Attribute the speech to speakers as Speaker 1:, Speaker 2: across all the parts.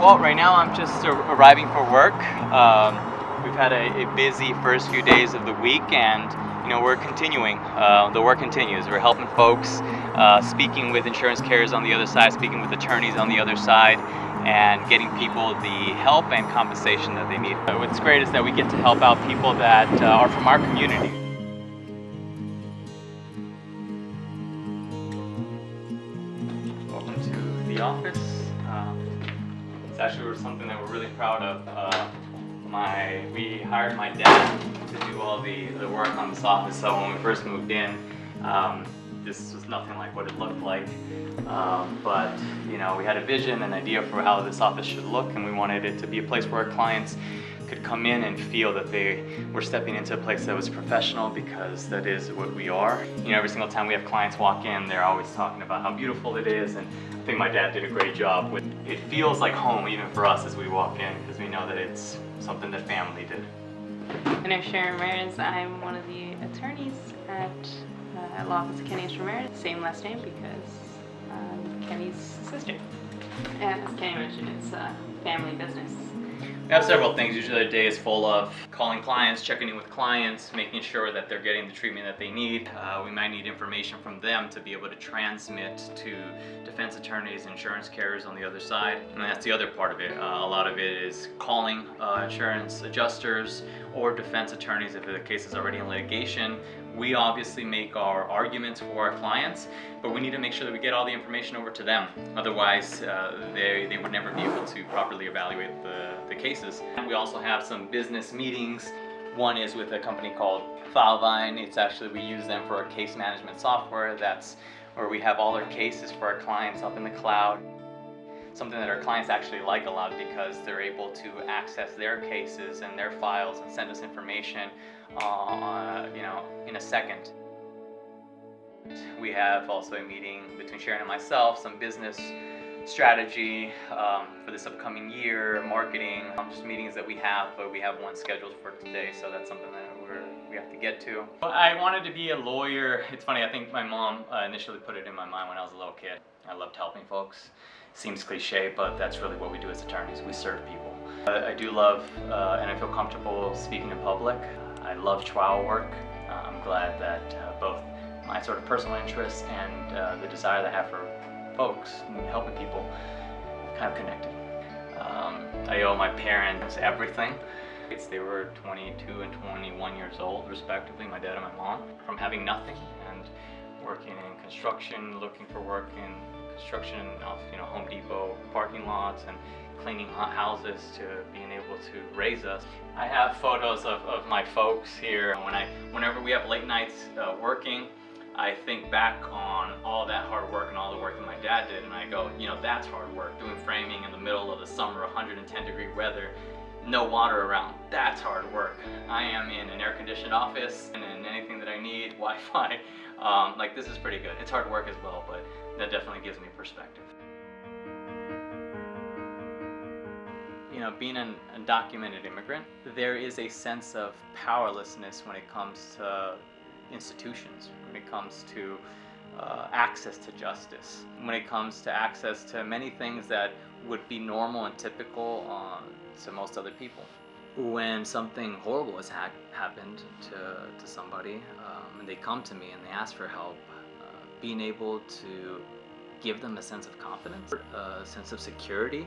Speaker 1: Well, right now I'm just arriving for work. We've had a busy first few days of the week, and we're continuing. The work continues. We're helping folks, speaking with insurance carriers on the other side, speaking with attorneys on the other side, and getting people the help and compensation that they need. What's great is that we get to help out people that are from our community. Welcome to the office. It's actually something that we're really proud of. We hired my dad to do all the work on this office. So when we first moved in, this was nothing like what it looked like. But we had a vision, an idea for how this office should look, and we wanted it to be a place where our clients could come in and feel that they were stepping into a place that was professional, because that is what we are. Every single time we have clients walk in, they're always talking about how beautiful it is, and I think my dad did a great job with it. It feels like home even for us as we walk in, because we know that it's something that family did.
Speaker 2: My name is Sharon Ramirez. I'm one of the attorneys at Law Office of Kenny and Ramirez. Same last name because I'm Kenny's sister. And as Kenny mentioned, it's a family business.
Speaker 1: We have several things. Usually a day is full of calling clients, checking in with clients, making sure that they're getting the treatment that they need. We might need information from them to be able to transmit to defense attorneys, insurance carriers on the other side. And that's the other part of it. A lot of it is calling insurance adjusters or defense attorneys if the case is already in litigation. We obviously make our arguments for our clients, but we need to make sure that we get all the information over to them. Otherwise, they would never be able to properly evaluate the cases. And we also have some business meetings. One is with a company called Filevine. It's actually, we use them for our case management software. That's where we have all our cases for our clients up in the cloud. Something that our clients actually like a lot, because they're able to access their cases and their files and send us information in a second. We have also a meeting between Sharon and myself, some business strategy for this upcoming year, marketing, just meetings that we have, but we have one scheduled for today, so that's something that we have to get to. I wanted to be a lawyer. It's funny, I think my mom initially put it in my mind when I was a little kid. I loved helping folks. Seems cliche, but that's really what we do as attorneys. We serve people. I do love and I feel comfortable speaking in public. I love trial work. I'm glad that both my sort of personal interests and the desire that I have for folks and helping people kind of connected. I owe my parents everything. They were 22 and 21 years old, respectively, my dad and my mom. From having nothing and working in construction, looking for work in construction of Home Depot parking lots and cleaning houses, to being able to raise us. I have photos of my folks here. Whenever we have late nights working, I think back on all that hard work and all the work that my dad did, and I go, that's hard work. Doing framing in the middle of the summer, 110-degree weather, no water around, that's hard work. I am in an air-conditioned office, and in anything that I need, Wi-Fi, this is pretty good. It's hard work as well, but that definitely gives me perspective. Being an undocumented immigrant, there is a sense of powerlessness when it comes to institutions, when it comes to access to justice, when it comes to access to many things that would be normal and typical to most other people. When something horrible has happened to somebody, and they come to me and they ask for help, being able to give them a sense of confidence, a sense of security,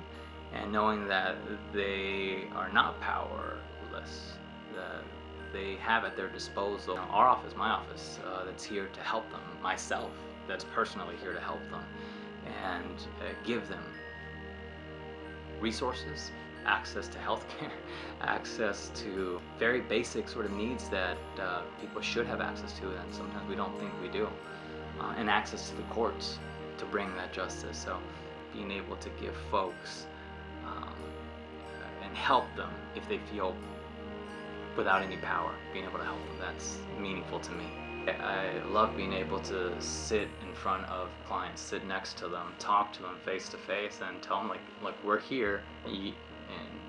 Speaker 1: and knowing that they are not powerless, that they have at their disposal our office, my office, that's here to help them, myself, that's personally here to help them, and give them resources, access to healthcare, access to very basic sort of needs that people should have access to, and sometimes we don't think we do, and access to the courts to bring that justice. So being able to give folks and help them if they feel without any power, being able to help them, that's meaningful to me. I love being able to sit in front of clients, sit next to them, talk to them face to face, and tell them like we're here, and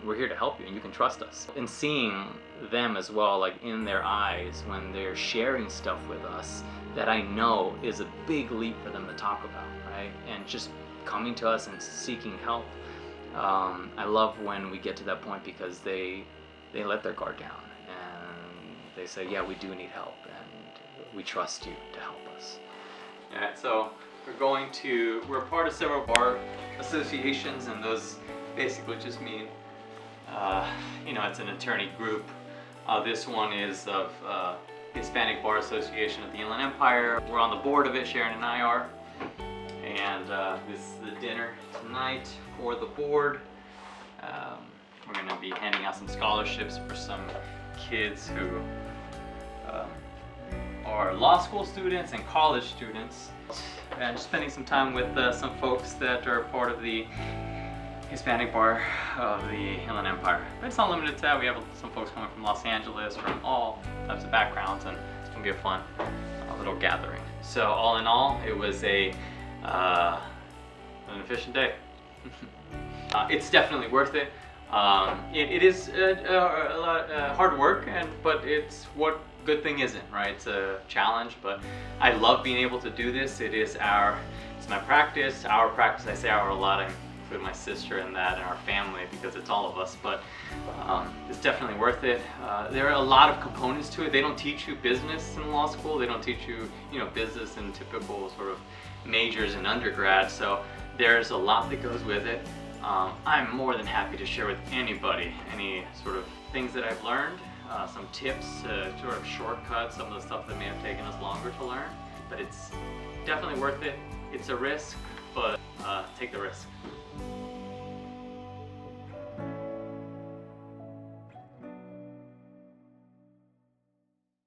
Speaker 1: we're here to help you, and you can trust us. And seeing them as well, in their eyes when they're sharing stuff with us that I know is a big leap for them to talk about, right? And just coming to us and seeking help I love when we get to that point because they let their guard down and they say, yeah, we do need help and we trust you to help us. Alright, so we're a part of several bar associations, and those basically just mean, it's an attorney group. This one is of Hispanic Bar Association of the Inland Empire. We're on the board of it, Sharon and I are. And this is the dinner tonight for the board. We're going to be handing out some scholarships for some kids who are law school students and college students. And just spending some time with some folks that are part of the Hispanic Bar of the Inland Empire. But it's not limited to that. We have some folks coming from Los Angeles, from all types of backgrounds, and it's going to be a fun little gathering. So all in all, it was an efficient day. It's definitely worth it. It is a lot hard work, but it's what good thing isn't, right? It's a challenge, but I love being able to do this. It's my practice, our practice. I say our a lot. I include my sister in that and our family because it's all of us, but it's definitely worth it. There are a lot of components to it. They don't teach you business in law school. They don't teach you, business in typical sort of majors in undergrad. So there's a lot that goes with it. I'm more than happy to share with anybody any sort of things that I've learned, some tips, sort of shortcuts, some of the stuff that may have taken us longer to learn. But it's definitely worth it. It's a risk, but take the risk.